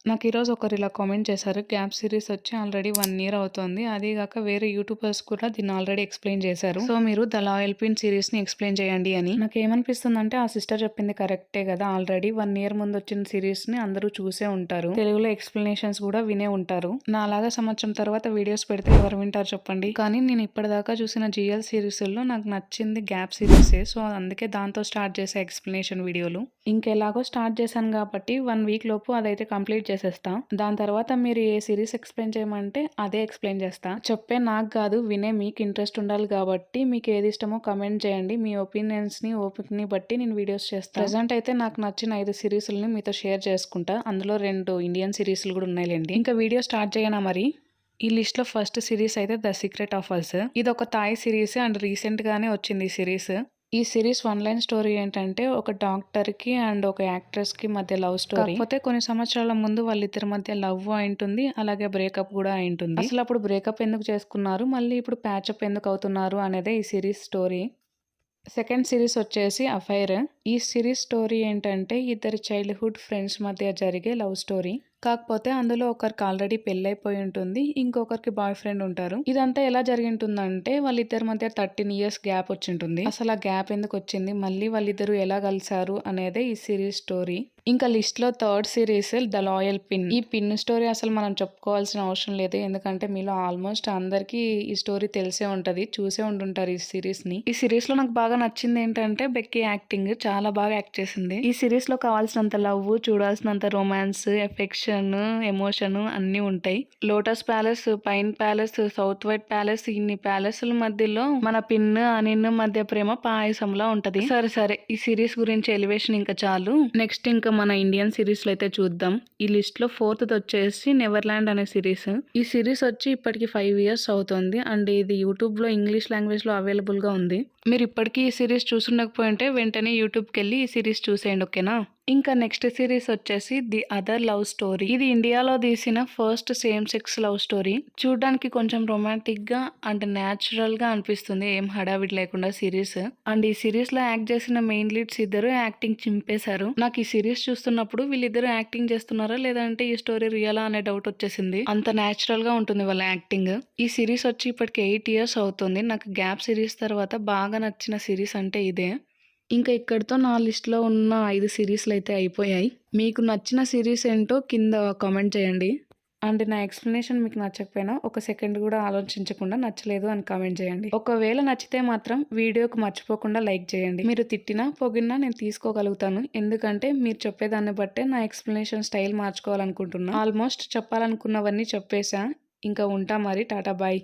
నాకు ఈరోజు ఒకరు ఇలా కామెంట్ చేశారు. గ్యాప్ సిరీస్ వచ్చి ఆల్రెడీ 1 ఇయర్ అవుతుంది. అదే గాక వేరే యూట్యూబర్స్ కూడా దీన్ని ఆల్రెడీ ఎక్స్‌ప్లెయిన్ చేశారు. సో, మీరు ద లాయల్ పిన్ సిరీస్‌ని ఎక్స్‌ప్లెయిన్ చేయండి అని. నాకేమనిపిస్తుందంటే ఆ సిస్టర్ చెప్పింది కరెక్టే కదా! ఆల్రెడీ 1 ఇయర్ ముందు వచ్చిన సిరీస్‌ని అందరూ చూసే ఉంటారు. తెలుగులో ఎక్స్‌ప్లనేషన్స్ కూడా వినే ఉంటారు. నాలాగా సంవత్సరం తర్వాత వీడియోస్ పెడితే ఎవరు వింటారు చెప్పండి? కానీ నేను ఇప్పటిదాకా చూసిన జీఎల్ సిరీస్‌ల్లో నాకు నచ్చింది గ్యాప్ సిరీసే. సో, అందుకే దాంతో స్టార్ట్ చేసా ఎక్స్‌ప్లనేషన్ వీడియోలు. ఇంకెలాగో స్టార్ట్ చేశాను కాబట్టి 1 వీక్ లోపు అదైతే కంప్లీట్ చేసేస్తా. దాని తర్వాత మీరు ఏ సిరీస్ ఎక్స్‌ప్లెయిన్ చేయమంటే అదే ఎక్స్‌ప్లెయిన్ చేస్తా. చెప్పే నాకు కాదు, వినే మీకు ఇంట్రెస్ట్ ఉండాలి కాబట్టి మీకు ఏది ఇష్టమో కమెంట్ చేయండి. మీ ఒపీనియన్స్‌ని, ఓపికని బట్టి నేను వీడియోస్ చేస్తా. ప్రెజెంట్ అయితే నాకు నచ్చిన 5 సిరీస్‌లని మీతో షేర్ చేసుకుంటా. అందులో 2 ఇండియన్ సిరీస్‌లు కూడా ఉన్నాయిలెండి. ఇంకా వీడియో స్టార్ట్ చేయనా మరి? ఈ లిస్ట్ లో ఫస్ట్ సిరీస్ అయితే ద సీక్రెట్ ఆఫ్ అస్. ఇది ఒక థాయ్ సిరీస్ అండ్ రీసెంట్ గానే వచ్చింది ఈ సిరీస్. ఈ సిరీస్ 1 లైన్ స్టోరీ ఏంటంటే ఒక డాక్టర్ కి అండ్ ఒక యాక్ట్రెస్ కి మధ్య లవ్ స్టోరీ. కాకపోతే కొన్ని సంవత్సరాల ముందు వాళ్ళిద్దరి మధ్య లవ్ అయింటుంది, అలాగే బ్రేకప్ కూడా అయింటుంది. అసలు అప్పుడు బ్రేకప్ ఎందుకు చేసుకున్నారు, మళ్ళీ ఇప్పుడు ప్యాచప్ ఎందుకు అవుతున్నారు అనేదే ఈ సిరీస్ స్టోరీ. సెకండ్ సిరీస్ వచ్చేసి అఫైర్. ఈ సిరీస్ స్టోరీ ఏంటంటే ఇద్దరు చైల్డ్హుడ్ ఫ్రెండ్స్ మధ్య జరిగే లవ్ స్టోరీ. కాకపోతే అందులో ఒకరికి ఆల్రెడీ పెళ్ళైపోయి ఉంటుంది, ఇంకొకరికి బాయ్ ఫ్రెండ్ ఉంటారు. ఇదంతా ఎలా జరిగింటుందంటే వాళ్ళిద్దరి మధ్య 13 ఇయర్స్ గ్యాప్ వచ్చింటుంది. అసలు ఆ గ్యాప్ ఎందుకు వచ్చింది, మళ్ళీ వాళ్ళిద్దరు ఎలా కలిసారు అనేదే ఈ సిరీస్ స్టోరీ. ఇంకా లిస్ట్ లో third series the loyal pin. ఈ పిన్ స్టోరీ అసలు మనం చెప్పుకోవాల్సిన అవసరం లేదు, ఎందుకంటే మీలో ఆల్మోస్ట్ అందరికి ఈ స్టోరీ తెలిసే ఉంటది, చూసే ఉంటుంటారు ఈ సిరీస్ ని. ఈ సిరీస్ లో నాకు బాగా నచ్చింది ఏంటంటే బెక్కీ యాక్టింగ్ చాలా బాగా యాక్ట్ చేసింది. ఈ సిరీస్ లో కావాల్సినంత లవ్, చూడాల్సినంత రొమాన్స్, ఎఫెక్షన్, ఎమోషన్ అన్ని ఉంటాయి. Lotus palace, pine palace, south white palace, ఇన్ని ప్యాలెస్ల మధ్యలో మన పిన్ అనిన్ మధ్య ప్రేమ పాయసంలా ఉంటది. సరే ఈ సిరీస్ గురించి ఎలివేషన్ ఇంకా చాలు. నెక్స్ట్ ఇంకా మన ఇండియన్ సిరీస్ లో అయితే చూద్దాం. ఈ లిస్ట్ లో ఫోర్త్ వచ్చేసి నెవర్లాండ్ అనే సిరీస్. ఈ సిరీస్ వచ్చి ఇప్పటికి 5 ఇయర్స్ అవుతుంది అండ్ ఇది యూట్యూబ్ లో ఇంగ్లీష్ లాంగ్వేజ్ లో అవైలబుల్ గా ఉంది. మీరు ఇప్పటికీ ఈ సిరీస్ చూసుండకపోయింటే వెంటనే యూట్యూబ్కి వెళ్ళి ఈ సిరీస్ చూసేయండి, ఓకేనా? ఇంకా నెక్స్ట్ సిరీస్ వచ్చేసి ది అదర్ లవ్ స్టోరీ. ఇది ఇండియాలో తీసిన first same sex love story. చూడడానికి కొంచెం రొమాంటిక్ గా అండ్ న్యాచురల్ గా అనిపిస్తుంది, ఏం హడావిడి లేకుండా సిరీస్. అండ్ ఈ సిరీస్ లో యాక్ట్ చేసిన మెయిన్ లీడ్స్ ఇద్దరు యాక్టింగ్ చింపేశారు. నాకు ఈ సిరీస్ చూస్తున్నప్పుడు వీళ్ళిద్దరు యాక్టింగ్ చేస్తున్నారా లేదంటే ఈ స్టోరీ రియలా అనే డౌట్ వచ్చేసింది. అంత న్యాచురల్ గా ఉంటుంది వాళ్ళ యాక్టింగ్. ఈ సిరీస్ వచ్చి ఇప్పటికి 8 ఇయర్స్ అవుతుంది. నాకు గ్యాప్ సిరీస్ తర్వాత బాగా నచ్చిన సిరీస్ అంటే ఇదే. ఇంకా ఇక్కడితో నా లిస్ట్లో ఉన్న 5 సిరీస్లు అయితే అయిపోయాయి. మీకు నచ్చిన సిరీస్ ఏంటో కింద కామెంట్ చేయండి. అండ్ నా ఎక్స్ప్లెనేషన్ మీకు నచ్చకపోయినా ఒక సెకండ్ కూడా ఆలోచించకుండా నచ్చలేదు అని కామెంట్ చేయండి. ఒకవేళ నచ్చితే మాత్రం వీడియోకి మర్చిపోకుండా లైక్ చేయండి. మీరు తిట్టినా పొగిన్నా నేను తీసుకోగలుగుతాను, ఎందుకంటే మీరు చెప్పేదాన్ని బట్టే నా ఎక్స్ప్లెనేషన్ స్టైల్ మార్చుకోవాలనుకుంటున్నా. ఆల్మోస్ట్ చెప్పాలనుకున్నవన్నీ చెప్పేసా. ఇంకా ఉంటా మరి, టాటా బాయ్.